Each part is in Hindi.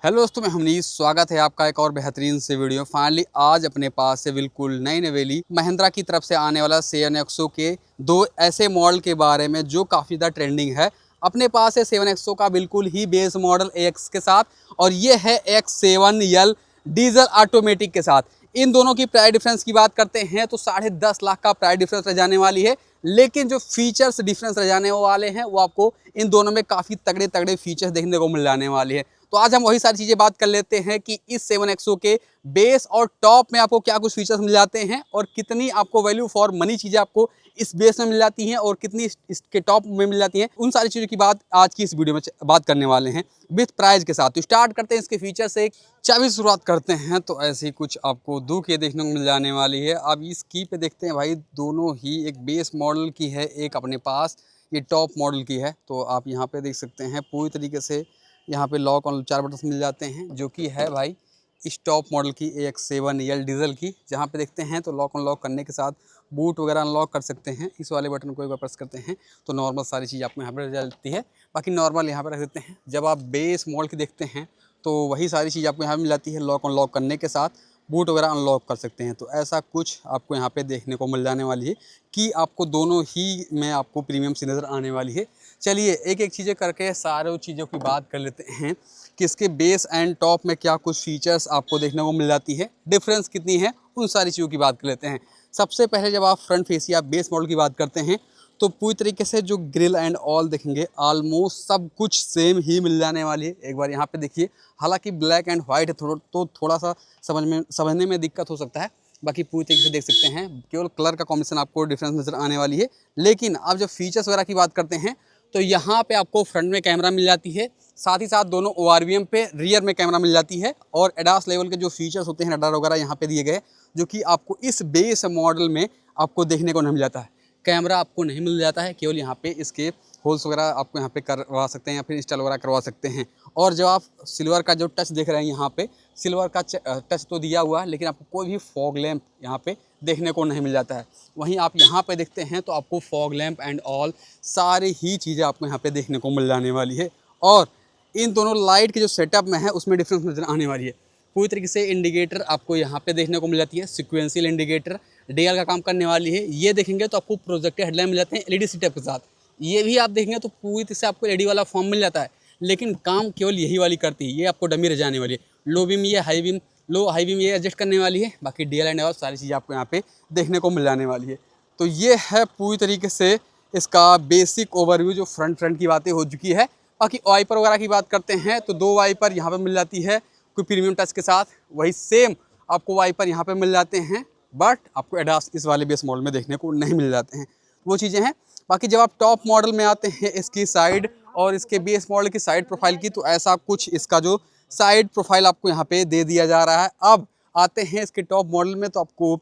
हेलो दोस्तों, मैं हमनीश। स्वागत है आपका एक और बेहतरीन से वीडियो। फाइनली आज अपने पास से बिल्कुल नई नवेली महिंद्रा की तरफ से आने वाला सेवन एक्सो के दो ऐसे मॉडल के बारे में जो काफ़ी ज़्यादा ट्रेंडिंग है। अपने पास है सेवन एक्सो का बिल्कुल ही बेस मॉडल एक्स के साथ, और ये है X7L डीजल ऑटोमेटिक के साथ। इन दोनों की प्राइस डिफरेंस की बात करते हैं तो 10.5 लाख का प्राइस डिफरेंस रह जाने वाली है। लेकिन जो फीचर्स डिफरेंस रह जाने वाले हैं वो आपको इन दोनों में काफ़ी तगड़े तगड़े फीचर्स देखने को मिल जाने वाली है। तो आज हम वही सारी चीज़ें बात कर लेते हैं कि इस 7XO के बेस और टॉप में आपको क्या कुछ फीचर्स मिल जाते हैं और कितनी आपको वैल्यू फॉर मनी चीज़ें आपको इस बेस में मिल जाती हैं और कितनी इसके टॉप में मिल जाती हैं। उन सारी चीज़ों की बात आज की इस वीडियो में बात करने वाले हैं विथ प्राइस के साथ। तो स्टार्ट करते हैं इसके फीचर से। चाबी शुरुआत करते हैं तो ऐसी कुछ आपको दो की देखने को मिल जाने वाली है। अब इस की पे देखते हैं भाई, दोनों ही एक बेस मॉडल की है, एक अपने पास ये टॉप मॉडल की है। तो आप यहाँ पे देख सकते हैं पूरी तरीके से यहाँ पे लॉक और 4 बटन मिल जाते हैं, जो कि है भाई इस टॉप मॉडल की X7L डीजल की। जहाँ पे देखते हैं तो लॉक अनलॉक करने के साथ बूट वगैरह अनलॉक कर सकते हैं। इस वाले बटन को एक बार प्रेस करते हैं तो नॉर्मल सारी चीज़ आपको यहाँ पर रह जाती है। बाकी नॉर्मल यहाँ पर रख देते हैं। जब आप बेस मॉडल की देखते हैं तो वही सारी चीज़ आपको यहाँ मिल जाती है। लॉक अनलॉक करने के साथ बूट वगैरह अनलॉक कर सकते हैं। तो ऐसा कुछ आपको यहाँ पे देखने को मिल जाने वाली है कि आपको दोनों ही में आपको प्रीमियम सी नज़र आने वाली है। चलिए एक एक चीज़ें करके सारे चीज़ों की बात कर लेते हैं कि इसके बेस एंड टॉप में क्या कुछ फीचर्स आपको देखने को मिल जाती है, डिफरेंस कितनी है, उन सारी चीज़ों की बात कर लेते हैं। सबसे पहले जब आप फ्रंट फेस या बेस मॉडल की बात करते हैं तो पूरी तरीके से जो ग्रिल एंड ऑल देखेंगे ऑलमोस्ट सब कुछ सेम ही मिल जाने वाली है। एक बार यहाँ पे देखिए, हालांकि ब्लैक एंड वाइट है तो थोड़ा सा समझने में दिक्कत हो सकता है। बाकी पूरी तरीके से देख सकते हैं, केवल कलर का कॉम्बिनेशन आपको डिफरेंस नज़र आने वाली है। लेकिन अब जब फीचर्स वगैरह की बात करते हैं तो यहाँ पे आपको फ्रंट में कैमरा मिल जाती है, साथ ही साथ दोनों ORVM पे रियर में कैमरा मिल जाती है। और एडास लेवल के जो फीचर्स होते हैं, रडार वगैरह यहाँ पे दिए गए, जो कि आपको इस बेस मॉडल में आपको देखने को नहीं मिल जाता है। कैमरा आपको नहीं मिल जाता है, केवल यहाँ पे इसके होल्स वगैरह आपको यहाँ पे करवा सकते हैं या फिर इंस्टॉल वगैरह करवा सकते हैं। और जब आप सिल्वर का जो टच देख रहे हैं, यहाँ पे सिल्वर का टच तो दिया हुआ है, लेकिन आपको कोई भी फॉग लैंप यहाँ पे देखने को नहीं मिल जाता है। वहीं आप यहाँ पे देखते हैं तो आपको फॉग लैंप एंड ऑल सारी ही चीज़ें आपको यहाँ पे देखने को मिल जाने वाली है। और इन दोनों लाइट के जो सेटअप में है उसमें डिफरेंस नज़र आने वाली है। पूरी तरीके से इंडिकेटर आपको यहाँ पे देखने को मिल जाती है, सिक्वेंशियल इंडिकेटर DL का काम करने वाली है। ये देखेंगे तो आपको प्रोजेक्टेड हेडलाइट मिल जाते हैं LED सेटअप के साथ। ये भी आप देखेंगे तो पूरी तरह से आपको LED वाला फॉर्म मिल जाता है, लेकिन काम केवल यही वाली करती है। ये आपको डमी रह जाने वाली है। लो बीम ये हाई बीम, लो हाई बीम ये एडजस्ट करने वाली है। बाकी DL एंड और सारी चीज़ें आपको यहाँ पे देखने को मिल जाने वाली है। तो ये है पूरी तरीके से इसका बेसिक ओवरव्यू, जो फ्रंट की बातें हो चुकी है। बाकी वाइपर वगैरह की बात करते हैं तो दो वाइपर यहाँ पर मिल जाती है कोई प्रीमियम टच के साथ। वही सेम आपको वाइपर यहाँ पे मिल जाते हैं, बट आपको एडास इस वाले बेस मॉडल में देखने को नहीं मिल जाते हैं। वो चीज़ें हैं। बाकी जब आप टॉप मॉडल में आते हैं इसकी साइड और इसके बेस मॉडल की साइड प्रोफाइल की, तो ऐसा कुछ इसका जो साइड प्रोफाइल आपको यहाँ पे दे दिया जा रहा है। अब आते हैं इसके टॉप मॉडल में तो आपको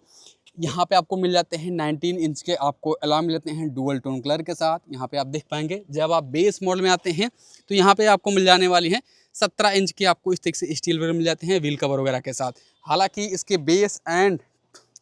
यहाँ पे आपको मिल जाते हैं 19 इंच के आपको अलार्म मिल जाते हैं डुअल टोन कलर के साथ। यहाँ पे आप देख पाएंगे। जब आप बेस मॉडल में आते हैं तो यहाँ पे आपको मिल जाने वाली है 17 इंच की आपको इस तरीके से स्टील वगैरह मिल जाते हैं व्हील कवर वगैरह के साथ। हालांकि इसके बेस एंड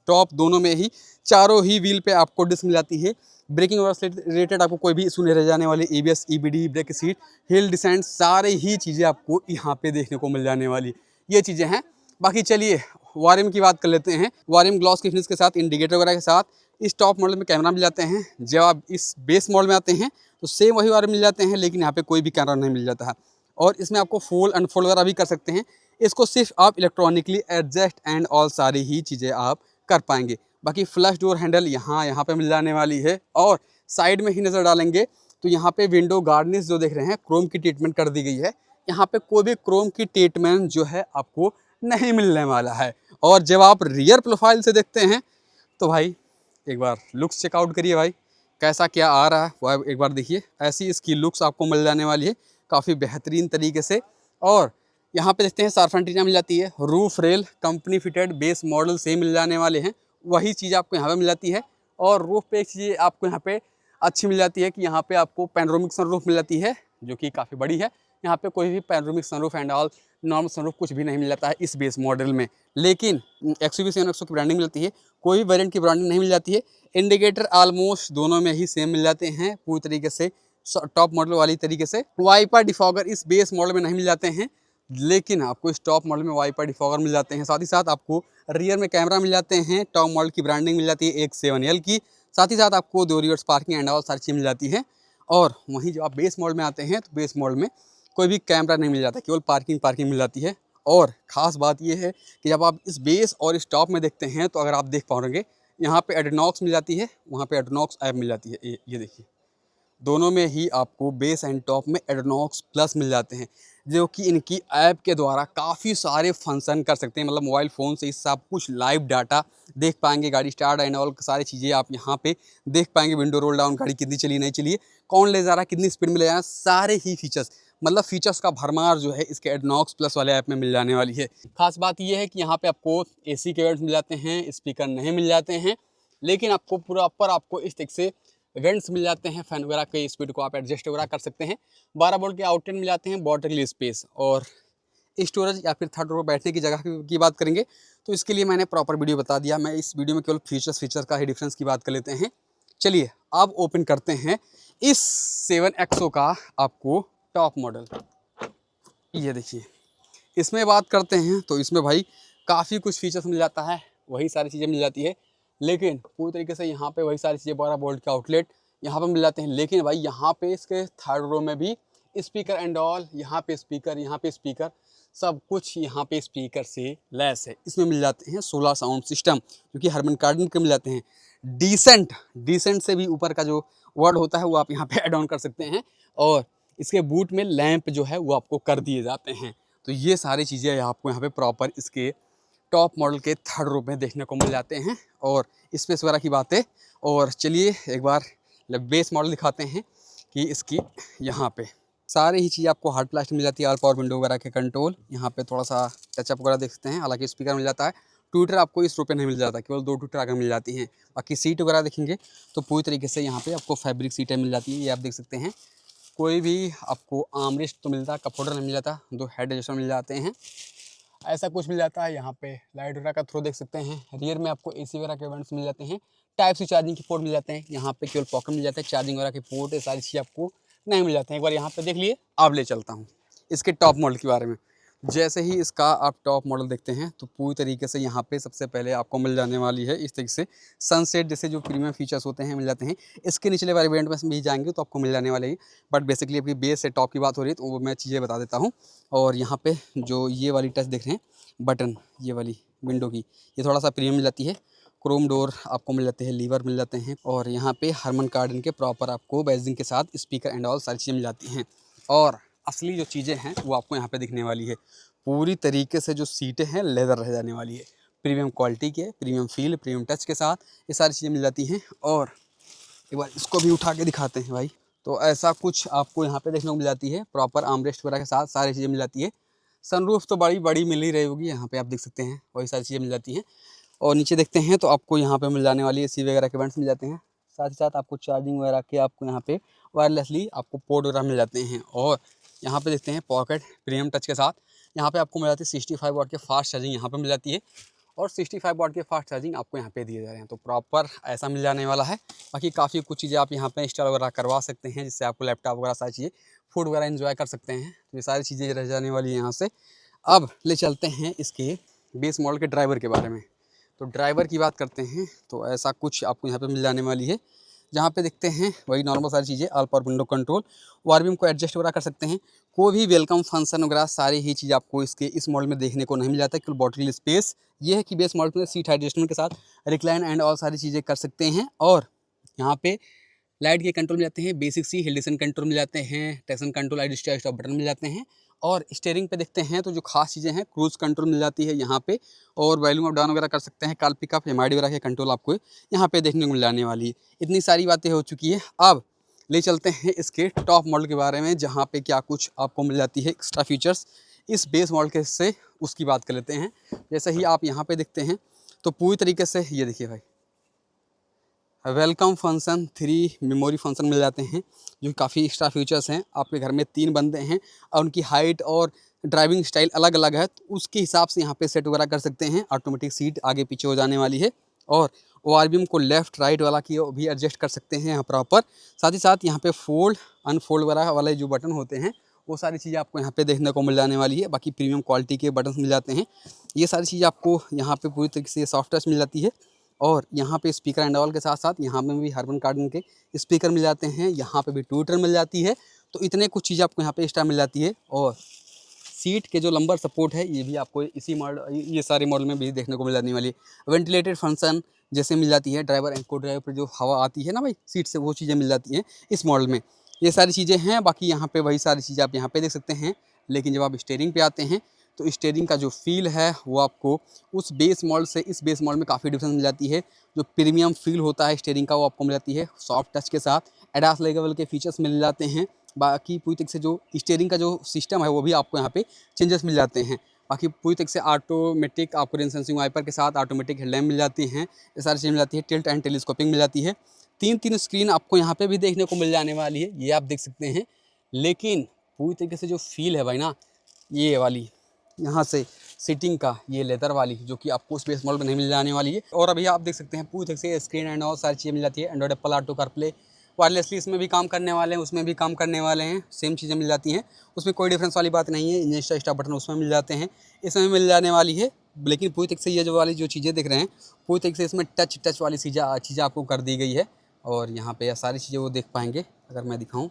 टॉप दोनों में ही चारों ही व्हील पे आपको डिस्क मिल जाती है। ब्रेकिंग वगैरह से रिलेटेड आपको कोई भी इशू नहीं रह जाने वाली। ABS EBD brake seat hill descent सारे ही चीज़ें आपको यहाँ पे देखने को मिल जाने वाली, ये चीज़ें हैं। बाकी चलिए वारम की बात कर लेते हैं। वारम ग्लॉस की फिनिश के साथ, इंडिकेटर वगैरह के साथ इस टॉप मॉडल में कैमरा मिल जाते हैं। जब आप इस बेस मॉडल में आते हैं तो सेम वही वारम मिल जाते हैं, लेकिन यहाँ पे कोई भी कैमरा नहीं मिल जाता है। और इसमें आपको फोल्ड अनफोल्ड वगैरह भी कर सकते हैं। इसको सिर्फ आप इलेक्ट्रॉनिकली एडजस्ट एंड ऑल सारी ही चीज़ें आप कर पाएंगे। बाकी फ्लश डोर हैंडल यहाँ पे मिल जाने वाली है। और साइड में ही नज़र डालेंगे तो यहाँ पे विंडो गार्निश जो देख रहे हैं क्रोम की ट्रीटमेंट कर दी गई है। यहाँ पे कोई भी क्रोम की ट्रीटमेंट जो है आपको नहीं मिलने वाला है। और जब आप रियर प्रोफाइल से देखते हैं तो भाई एक बार लुक्स चेकआउट करिए भाई, कैसा क्या आ रहा है वो एक बार देखिए। ऐसी इसकी लुक्स आपको मिल जाने वाली है काफ़ी बेहतरीन तरीके से। और यहाँ पे देखते हैं सारफन टीना मिल जाती है। Roof rail company fitted base model से मिल जाने वाले हैं, वही चीज़ आपको यहाँ पे मिल जाती है। और रूफ पे एक चीज़ आपको यहाँ पे अच्छी मिल जाती है कि यहाँ पे आपको पैनोरामिक सनरूफ मिल जाती है, जो कि काफ़ी बड़ी है। यहाँ पे कोई भी panoramic sunroof and all normal sunroof कुछ भी नहीं मिल जाता है इस बेस मॉडल में। लेकिन XUV 7XO की ब्रांडिंग मिलती है, कोई भी वेरिएंट की ब्रांडिंग नहीं मिल जाती है। इंडिकेटर ऑलमोस्ट दोनों में ही सेम मिल जाते हैं पूरी तरीके से टॉप मॉडल वाली तरीके से। वाइपर डिफॉगर इस बेस मॉडल में नहीं मिल जाते हैं। लेकिन आपको इस टॉप मॉडल में वाइपर डिफॉगर मिल जाते हैं। साथ ही साथ आपको रियर में कैमरा मिल जाते हैं, टॉप मॉडल की ब्रांडिंग मिल जाती है एक 7L की। साथ ही साथ आपको 2 रिवर्स पार्किंग एंड ऑल सारी चीज़ मिल जाती है। और वहीं जब आप बेस मॉडल में आते हैं तो बेस मॉडल में कोई भी कैमरा नहीं मिल जाता, केवल पार्किंग मिल जाती है। और ख़ास बात यह है कि जब आप इस बेस और इस टॉप में देखते हैं तो अगर आप देख पाओगे यहाँ पे एडनॉक्स मिल जाती है, वहाँ पे एडनॉक्स ऐप मिल जाती है। ये देखिए, दोनों में ही आपको बेस एंड टॉप में एडनॉक्स प्लस मिल जाते हैं, जो कि इनकी ऐप के द्वारा काफ़ी सारे फंक्शन कर सकते हैं। मतलब मोबाइल फ़ोन से ही सब कुछ लाइव डाटा देख पाएंगे, गाड़ी स्टार्ट एंड ऑल सारी चीज़ें आप यहाँ पे देख पाएंगे। विंडो रोल डाउन, गाड़ी कितनी चली नहीं चली है, कौन ले जा रहा है, कितनी स्पीड में ले जा रहा है, सारे ही फीचर्स, मतलब फीचर्स का भरमार जो है इसके एडनॉक्स प्लस वाले ऐप में मिल जाने वाली है। खास बात यह है कि यहाँ पे आपको AC के वेंट्स मिल जाते हैं, स्पीकर नहीं मिल जाते हैं, लेकिन आपको प्रॉपर आपको इस तरीके से वेंट्स मिल जाते हैं। फैन वगैरह के स्पीड को आप एडजस्ट वगैरह कर सकते हैं। 12 वोल्ट के आउटलेट मिल जाते हैं, बॉटल स्पेस और स्टोरेज या फिर थर्ड रो बैठने की जगह की बात करेंगे तो इसके लिए मैंने प्रॉपर वीडियो बता दिया। मैं इस वीडियो में केवल फीचर्स का ही डिफरेंस की बात कर लेते हैं। चलिए अब ओपन करते हैं इस 7XO का आपको टॉप मॉडल। ये देखिए, इसमें बात करते हैं तो इसमें भाई काफ़ी कुछ फीचर्स मिल जाता है, वही सारी चीज़ें मिल जाती है। लेकिन पूरी तरीके से यहाँ पे वही सारी चीज़ें, 12 वोल्ट के आउटलेट यहाँ पे मिल जाते हैं। लेकिन भाई यहाँ पे इसके थर्ड रो में भी स्पीकर एंड ऑल, यहाँ पे स्पीकर, सब कुछ यहाँ पे स्पीकर से लैस है। इसमें मिल जाते हैं 16 साउंड सिस्टम, जो कि हरमन कार्डन के मिल जाते हैं। डिसेंट से भी ऊपर का जो वर्ड होता है वो आप यहाँ पे ऐड ऑन कर सकते हैं। और इसके बूट में लैंप जो है वो आपको कर दिए जाते हैं। तो ये सारी चीज़ें आपको यहाँ पे प्रॉपर इसके टॉप मॉडल के थर्ड रो में देखने को मिल जाते हैं। और स्पेस वगैरह की बातें, और चलिए एक बार बेस मॉडल दिखाते हैं कि इसकी यहाँ पे सारी ही चीज़ आपको हार्ड प्लास्टिक मिल जाती है। ऑल पावर विंडो वगैरह के कंट्रोल, यहाँ पे थोड़ा सा टचअप वगैरह देख सकते हैं। हालांकि स्पीकर मिल जाता है, ट्विटर आपको इस रो पे नहीं मिल जाता, केवल 2 ट्विटर आगे मिल जाती हैं। बाकी सीट वगैरह देखेंगे तो पूरी तरीके से यहाँ पे आपको फैब्रिक सीटें मिल जाती है, ये आप देख सकते हैं। कोई भी आपको आर्मरेस्ट तो मिलता है, कप होल्डर नहीं मिल जाता, 2 हेड एडजस्टर मिल जाते हैं, ऐसा कुछ मिल जाता है। यहाँ पे लाइट वगैरह का थ्रो देख सकते हैं। रियर में आपको AC वगैरह के वेंट्स मिल जाते हैं, टाइप सी चार्जिंग के पोर्ट मिल जाते हैं। यहाँ पे केवल पॉकेट मिल जाता है, चार्जिंग वगैरह के पोर्ट, ये सारी चीज़ें आपको नहीं मिल जाते हैं। एक बार यहाँ पे देख लिए, अब ले चलता हूँ इसके टॉप मॉडल के बारे में। जैसे ही इसका आप टॉप मॉडल देखते हैं तो पूरी तरीके से यहाँ पे सबसे पहले आपको मिल जाने वाली है इस तरीके से सनसेट जैसे जो प्रीमियम फीचर्स होते हैं मिल जाते हैं। इसके निचले वाले वेरिएंट में भी जाएंगे तो आपको मिल जाने वाले हैं, बट बेसिकली अभी बेस से टॉप की बात हो रही है तो वो मैं चीज़ें बता देता हूँ। और यहाँ पे जो ये वाली टच देख रहे हैं बटन, ये वाली विंडो की, ये थोड़ा सा प्रीमियम मिल जाती है। क्रोम डोर आपको मिल जाते हैं, लीवर मिल जाते हैं। और यहाँ पे हरमन कार्डन के प्रॉपर आपको बैजिंग के साथ स्पीकर एंड ऑल सारी चीज़ें मिल जाती हैं। और असली जो चीज़ें हैं वो आपको यहाँ पे दिखने वाली है। पूरी तरीके से जो सीटें हैं लेदर रह जाने वाली है, प्रीमियम क्वालिटी के, प्रीमियम फील, प्रीमियम टच के साथ ये सारी चीज़ें मिल जाती हैं। और एक बार इसको भी उठा के दिखाते हैं भाई, तो ऐसा कुछ आपको यहाँ पे देखने को मिल जाती है। प्रॉपर आर्मरेस्ट वगैरह के साथ सारी चीज़ें मिल जाती है। सनरूफ तो बड़ी बड़ी मिल ही रही होगी, यहाँ पे आप देख सकते हैं वही सारी चीज़ें मिल जाती हैं। और नीचे देखते हैं तो आपको यहाँ पे मिल जाने वाली AC वगैरह के वेंट्स मिल जाते हैं। साथ ही साथ आपको चार्जिंग वगैरह के आपको यहाँ पे वायरलेसली आपको पोर्ट वगैरह मिल जाते हैं। और यहाँ पे देखते हैं पॉकेट प्रीमियम टच के साथ यहाँ पे आपको मिल जाती है 65 वाट के फास्ट चार्जिंग यहाँ पे मिल जाती है। और 65 वाट के फास्ट चार्जिंग आपको यहाँ पे दिए जा रहे हैं, तो प्रॉपर ऐसा मिल जाने वाला है। बाकी काफ़ी कुछ चीज़ें आप यहाँ पे इंस्टॉल वगैरह करवा सकते हैं, जिससे आपको लैपटॉप वगैरह सारी चीज़ें, फूड वगैरह एंजॉय कर सकते हैं। तो ये सारी चीज़ें रह जाने वाली है यहाँ से। अब ले चलते हैं इसके बेस मॉडल के ड्राइवर के बारे में। तो ड्राइवर की बात करते हैं तो ऐसा कुछ आपको यहाँ पे मिल जाने वाली है, जहाँ पे देखते हैं वही नॉर्मल सारी चीज़ें, ऑल पावर विंडो कंट्रोल, वार्बिंग को एडजस्ट वगैरह कर सकते हैं। कोई भी वेलकम फंक्शन वगैरह सारी ही चीज़ आपको इसके इस मॉडल में देखने को नहीं मिल जाता है। केवल बॉटल स्पेस ये है कि बेस मॉडल में सीट एडजस्टमेंट के साथ रिक्लाइन एंड ऑल सारी चीज़ें कर सकते हैं। और यहाँ पे लाइट के कंट्रोल मिल जाते हैं, बेसिक सी हिल डिसेंट कंट्रोल मिल जाते हैं, ट्रैक्शन कंट्रोल, आइड स्टार्ट बटन मिल जाते हैं। और स्टीयरिंग पे देखते हैं तो जो खास चीज़ें हैं, क्रूज़ कंट्रोल मिल जाती है यहाँ पे, और वॉल्यूम अप डाउन वगैरह कर सकते हैं। कॉल पिकअप, MID वगैरह के कंट्रोल आपको यहाँ पे देखने को मिल जाने वाली है। इतनी सारी बातें हो चुकी है। अब ले चलते हैं इसके टॉप मॉडल के बारे में, जहाँ पे क्या कुछ आपको मिल जाती है एक्स्ट्रा फीचर्स इस बेस मॉडल के से, उसकी बात कर लेते हैं। जैसे ही आप यहाँ पे देखते हैं तो पूरी तरीके से ये देखिए भाई, वेलकम फंक्शन 3 मेमोरी फंक्शन मिल जाते हैं, जो काफ़ी एक्स्ट्रा फीचर्स हैं। आपके घर में 3 बंदे हैं और उनकी हाइट और ड्राइविंग स्टाइल अलग अलग है, तो उसके हिसाब से यहाँ पे सेट वगैरह कर सकते हैं। ऑटोमेटिक सीट आगे पीछे हो जाने वाली है। और वार्बियम को लेफ़्ट राइट वाला की भी एडजस्ट कर सकते हैं यहाँ प्रॉपर। साथ ही साथ यहाँ पे फोल्ड अनफोल्ड वगैरह वाले जो बटन होते हैं वो सारी चीज़ें आपको यहाँ पे देखने को मिल जाने वाली है। बाकी प्रीमियम क्वालिटी के बटन्स मिल जाते हैं। ये सारी चीज़ें आपको यहाँ पे पूरी तरीके से सॉफ्ट टच मिल जाती है। और यहाँ पे स्पीकर एंड ऑल के साथ साथ यहाँ पे भी हार्मन कार्डन के स्पीकर मिल जाते हैं। यहाँ पे भी ट्विटर मिल जाती है। तो इतने कुछ चीज़ें आपको यहाँ पे एक्स्ट्रा मिल जाती है। और सीट के जो लंबर सपोर्ट है ये भी आपको इसी मॉडल, ये सारे मॉडल में भी देखने को मिल जाने वाली है। वेंटिलेटेड फंक्शन जैसे मिल जाती है, ड्राइवर एंड को ड्राइवर पर जो हवा आती है ना भाई सीट से, वो चीज़ें मिल जाती हैं इस मॉडल में। ये सारी चीज़ें हैं। बाकी यहाँ पे वही सारी चीज़ें आप यहाँ पे देख सकते हैं। लेकिन जब आप स्टीयरिंग पे आते हैं तो स्टीयरिंग का जो फील है वो आपको उस बेस मॉडल से इस बेस मॉडल में काफ़ी डिफरेंस मिल जाती है। जो प्रीमियम फील होता है स्टीयरिंग का वो आपको मिल जाती है सॉफ्ट टच के साथ। एडास लेवल के फीचर्स मिल जाते हैं। बाकी पूरी तरीके से जो स्टीयरिंग का जो सिस्टम है वो भी आपको यहाँ पे चेंजेस मिल जाते हैं। बाकी पूरी तरीके से ऑटोमेटिक आपको रेन सेंसिंग वाइपर के साथ ऑटोमेटिक हेडलैम्प मिल जाती हैं। ये सारी चीज़ें मिल जाती है। टिल्ट एंड टेलीस्कोपिंग मिल जाती है। तीन स्क्रीन आपको यहाँ पे भी देखने को मिल जाने वाली है, ये आप देख सकते हैं। लेकिन पूरी तरीके से जो फील है भाई ना, ये वाली यहाँ से सीटिंग का ये लेदर वाली जो कि आपको उस बेस मॉडल में नहीं मिल जाने वाली है। और अभी आप देख सकते हैं पूरी तरीके से स्क्रीन एंड और सारी चीज़ें मिल जाती है। Android, Apple auto CarPlay, wirelessly इसमें भी काम करने वाले हैं, उसमें भी काम करने वाले हैं, सेम चीज़ें मिल जाती हैं। उसमें कोई डिफरेंस वाली बात नहीं है। इंजन स्टार्ट बटन उसमें मिल जाते हैं, इसमें मिल जाने वाली है। लेकिन पूरी तरीके से ये जो वाली जो चीज़ें दिख रहे हैं पूरी तरीके से इसमें टच वाली चीज़ें आपको कर दी गई है। और यहाँ पे सारी चीज़ें वो देख पाएंगे। अगर मैं दिखाऊँ,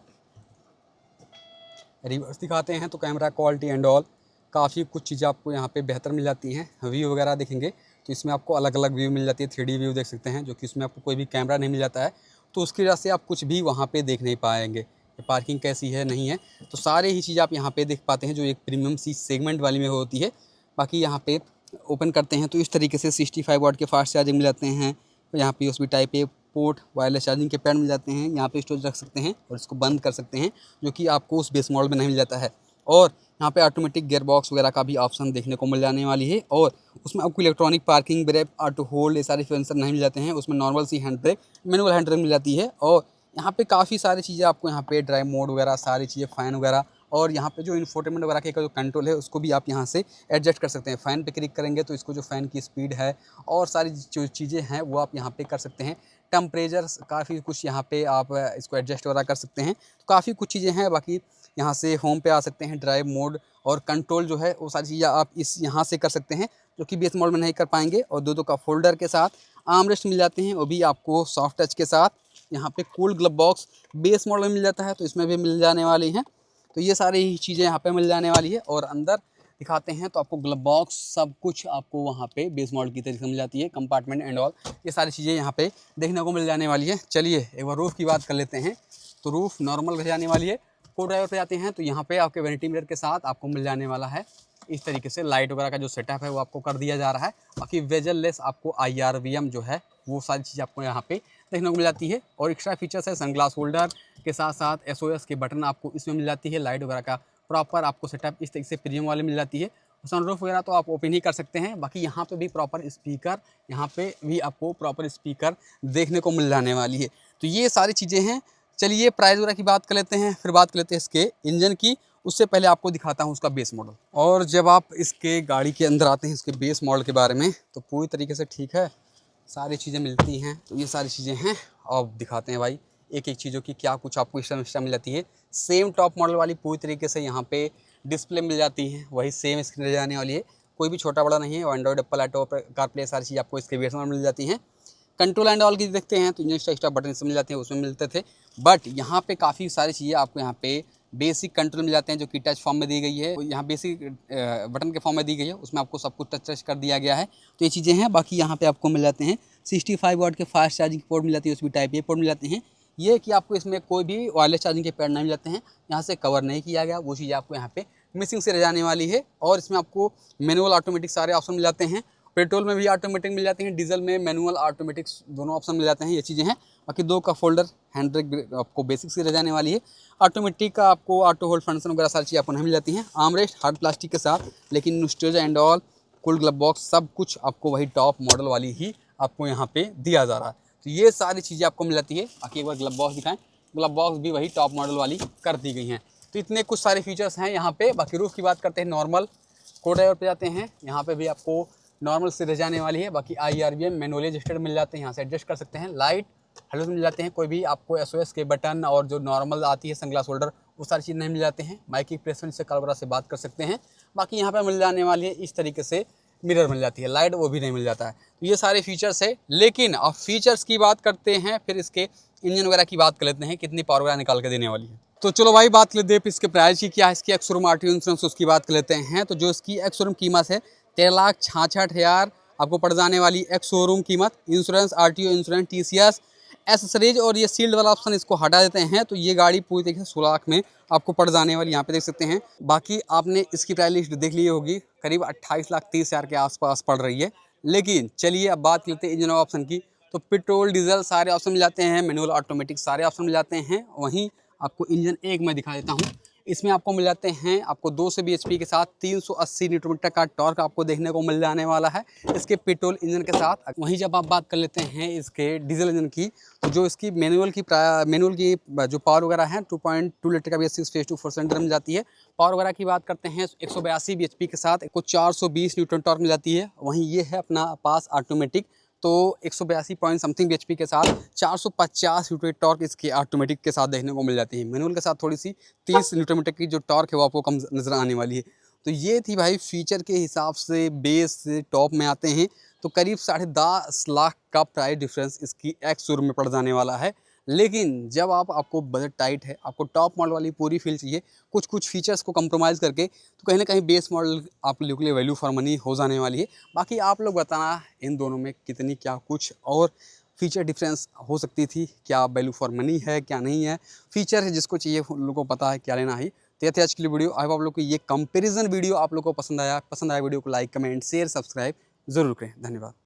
रिवर्स दिखाते हैं तो कैमरा क्वालिटी एंड ऑल काफ़ी कुछ चीज़ें आपको यहाँ पे बेहतर मिल जाती हैं। व्यू वगैरह देखेंगे तो इसमें आपको अलग अलग व्यू मिल जाती है। 3D व्यू देख सकते हैं, जो कि इसमें आपको कोई भी कैमरा नहीं मिल जाता है, तो उसकी वजह से आप कुछ भी वहाँ पे देख नहीं पाएंगे। पार्किंग कैसी है नहीं है, तो सारे ही चीज़ें आप यहाँ पे देख पाते हैं जो एक प्रीमियम सी सेगमेंट वाली में होती है। बाकी यहाँ पे ओपन करते हैं तो इस तरीके से 65 वाट के फास्ट चार्जिंग मिल जाते हैं। यहाँ पे USB type A port, wireless charging के पैड मिल जाते हैं। यहाँ पे स्टोरेज रख सकते हैं और इसको बंद कर सकते हैं, जो कि आपको उस बेस मॉडल में नहीं मिल जाता है। और यहाँ पे ऑटोमेटिक गियर बॉक्स वगैरह का भी ऑप्शन देखने को मिल जाने वाली है। और उसमें आपको electronic parking brake, auto hold, ये सारे फीचर नहीं मिल जाते हैं। उसमें नॉर्मल सी hand brake, manual hand brake मिल जाती है। और यहाँ पे काफ़ी सारी चीज़ें आपको यहाँ पे ड्राइव मोड वगैरह सारी चीज़ें, फ़ैन वगैरह, और यहाँ पे जो इन्फोटेनमेंट वगैरह का जो कंट्रोल है उसको भी आप यहाँ से एडजस्ट कर सकते हैं। फ़ैन पे क्लिक करेंगे तो इसको जो फ़ैन की स्पीड है और सारी जो चीज़ें हैं वो आप यहाँ पे कर सकते हैं। टेम्परेचर काफ़ी कुछ यहाँ पे आप इसको एडजस्ट वगैरह कर सकते हैं। तो काफ़ी कुछ चीज़ें हैं। बाकी यहाँ से होम पे आ सकते हैं, ड्राइव मोड और कंट्रोल जो है वो सारी चीज़ें आप इस यहाँ से कर सकते हैं, जो कि बेस मॉडल में नहीं कर पाएंगे। और दो का फोल्डर के साथ आर्मरेस्ट मिल जाते हैं, वो भी आपको सॉफ्ट टच के साथ। यहाँ पे cool glove box base model में मिल जाता है, तो इसमें भी मिल जाने वाली हैं। तो ये सारी ही चीज़ें यहाँ पे मिल जाने वाली है। और अंदर दिखाते हैं तो आपको ग्लव बॉक्स सब कुछ आपको वहाँ पे बेस मॉडल की तरीके से मिल जाती है। कंपार्टमेंट एंड ऑल ये सारी चीज़ें यहाँ पे देखने को मिल जाने वाली है। चलिए एक बार रूफ़ की बात कर लेते हैं। तो रूफ़ नॉर्मल रह जाने वाली है। को ड्राइवर पे जाते हैं तो यहाँ पे आपके वैनिटी मिरर के साथ आपको मिल जाने वाला है इस तरीके से लाइट वगैरह का जो सेटअप है वो आपको कर दिया जा रहा है। बाकी वेजल लेस आपको IRVM जो है वो सारी चीज़ आपको यहाँ पे देखने को मिल जाती है। और एक्स्ट्रा फीचर्स है सनग्लास होल्डर के साथ साथ SOS के बटन आपको इसमें मिल जाती है। लाइट वगैरह का प्रॉपर आपको सेटअप इस तरीके से प्रीमियम वाले मिल जाती है। सनरूफ वगैरह तो आप ओपन ही कर सकते हैं। बाकी यहाँ पे भी प्रॉपर स्पीकर, यहाँ पे भी आपको प्रॉपर स्पीकर देखने को मिल जाने वाली है। तो ये सारी चीज़ें हैं। चलिए प्राइस वगैरह की बात कर लेते हैं, फिर बात कर लेते हैं इसके इंजन की। उससे पहले आपको दिखाता हूँ उसका बेस मॉडल। और जब आप इसके गाड़ी के अंदर आते हैं इसके बेस मॉडल के बारे में तो पूरी तरीके से ठीक है, सारी चीज़ें मिलती हैं। तो ये सारी चीज़ें हैं। अब दिखाते हैं भाई एक एक चीज़ों की क्या कुछ आपको एक्स्ट्रा मिल जाती है। सेम टॉप मॉडल वाली पूरी तरीके से यहाँ पे डिस्प्ले मिल जाती है, वही सेम स्क्रीन रह जाने वाली है, कोई भी छोटा बड़ा नहीं है। और एंड्रॉइड, एप्पल ऑटो कारप्ले सारी चीज़ आपको इसके बेस में मिल जाती हैं। कंट्रोल एंड ऑल की देखते हैं तो इंजन एक्स्ट्रा बटन से मिल जाते हैं, उसमें मिलते थे। बट यहाँ पे काफ़ी सारी चीज़ें आपको यहाँ पे बेसिक कंट्रोल मिल जाते हैं, जो कि टच फॉर्म में दी गई है। यहाँ बेसिक बटन के फॉर्म में दी गई है, उसमें आपको सब कुछ टच कर दिया गया है। तो ये चीज़ें हैं। बाकी यहाँ पे आपको मिल जाते हैं 65 वाट के फास्ट चार्जिंग पोर्ट मिल जाती है, USB टाइप ए पोर्ट मिल जाते हैं। ये कि आपको इसमें कोई भी वायरलेस चार्जिंग के पैड नहीं मिल जाते हैं, यहाँ से कवर नहीं किया गया, वो चीज़ आपको यहाँ पे मिसिंग से रह जाने वाली है। और इसमें आपको मैनुअल, ऑटोमेटिक सारे ऑप्शन मिल जाते हैं। पेट्रोल में भी ऑटोमेटिक मिल जाती हैं, डीजल में मैनुअल, ऑटोमेटिक दोनों ऑप्शन मिल जाते हैं। ये चीज़ें हैं। बाकी 2 का फोल्डर, हैंड ब्रेक आपको बेसिक से रह जाने वाली है। ऑटोमेटिक का आपको ऑटो होल्ड फंक्शन वगैरह सारी चीज़ आपको नहीं मिल जाती हैं। आर्मरेस्ट हार्ड प्लास्टिक के साथ, लेकिन storage and all, cool glove box सब कुछ आपको वही टॉप मॉडल वाली ही आपको यहाँ पे दिया जा रहा है। तो ये सारी चीज़ें आपको मिल जाती है। बाकी एक बार ग्लव बॉक्स दिखाएं, ग्लव बॉक्स भी वही टॉप मॉडल वाली कर दी गई हैं। तो इतने कुछ सारे फीचर्स हैं यहाँ पे। बाकी रूफ की बात करते हैं, नॉर्मल को ड्राइवर पे जाते हैं, यहाँ पे भी आपको नॉर्मल से रह जाने वाली है। बाकी IRVM मैनुअली एडजस्टेड मिल जाते हैं, यहाँ से एडजस्ट कर सकते हैं। लाइट हेलोजन मिल जाते हैं, कोई भी आपको SOS के बटन और जो नॉर्मल आती है सनग्लास होल्डर वो सारी चीज़ नहीं मिल जाते हैं। माइक की प्लेसमेंट से कलबरा से बात कर सकते हैं। बाकी यहाँ पर मिल जाने वाली है इस तरीके से मिरर मिल जाती है, लाइट वो भी नहीं मिल जाता है। तो ये सारे फीचर्स है। लेकिन अब फीचर्स की बात करते हैं, फिर इसके इंजन वगैरह की बात कर लेते हैं, कितनी पावर वगैरह निकाल के देने वाली है। तो चलो भाई बात कर लेते हैं इसके प्राइस की, क्या है इसकी एक्स शोरूम आरटीओ इंश्योरेंस, उसकी बात कर लेते हैं। तो जो इसकी एक्स शोरूम कीमत है 13,66,000 आपको पड़ जाने वाली एक्स शोरूम कीमत। Insurance, RTO insurance, TCS, accessories और ये सील्ड वाला ऑप्शन इसको हटा देते हैं तो ये गाड़ी पूरी तरीके से 16 लाख में आपको पड़ जाने वाली, यहाँ पे देख सकते हैं। बाकी आपने इसकी प्राइस लिस्ट देख ली होगी, करीब 28,30,000 के आसपास पड़ रही है। लेकिन चलिए अब बात करते हैं इंजन ऑप्शन की। तो पेट्रोल, डीजल सारे ऑप्शन मिल जाते हैं, मैनुअल, ऑटोमेटिक सारे ऑप्शन मिल जाते हैं। वहीं आपको इंजन एक मैं दिखा देता हूँ। इसमें आपको मिल जाते हैं आपको 200 bhp के साथ 380 न्यूटन मीटर का टॉर्क आपको देखने को मिल जाने वाला है इसके पेट्रोल इंजन के साथ। वहीं जब आप बात कर लेते हैं इसके डीजल इंजन की, तो जो इसकी मैनुअल की जो पावर वगैरह है 2.2 लीटर का BS6 फेज 2 4 मिल जाती है। पावर वगैरह की बात करते हैं 182 bhp के साथ आपको 420 न्यूटन टॉर्क मिल जाती है। वहीं ये है अपना पास ऑटोमेटिक, तो 182 पॉइंट समथिंग bhp के साथ 450 न्यूटन टॉर्क इसकी ऑटोमेटिक के साथ देखने को मिल जाती है। मैनुअल के साथ थोड़ी सी 30 न्यूटन मीटर की जो टॉर्क है वो आपको कम नजर आने वाली है। तो ये थी भाई फीचर के हिसाब से बेस से टॉप में आते हैं तो करीब 10.5 लाख का प्राइस डिफरेंस इसकी एक्स शोरूम में पड़ जाने वाला है। लेकिन जब आपको बजट टाइट है, आपको टॉप मॉडल वाली पूरी फील चाहिए, कुछ फीचर्स को कंप्रोमाइज़ करके, तो कहीं ना कहीं बेस मॉडल आप लोग के लिए वैल्यू फॉर मनी हो जाने वाली है। बाकी आप लोग बताना इन दोनों में कितनी क्या कुछ और फीचर डिफरेंस हो सकती थी, क्या वैल्यू फॉर मनी है क्या नहीं है। फीचर है जिसको चाहिए उन लोगों को पता है क्या लेना है। तो ये थी आज के लिए वीडियो। आई होप आप लोग को ये कंपेरिजन वीडियो आप लोग को पसंद आया वीडियो को लाइक, कमेंट, शेयर, सब्सक्राइब जरूर करें। धन्यवाद।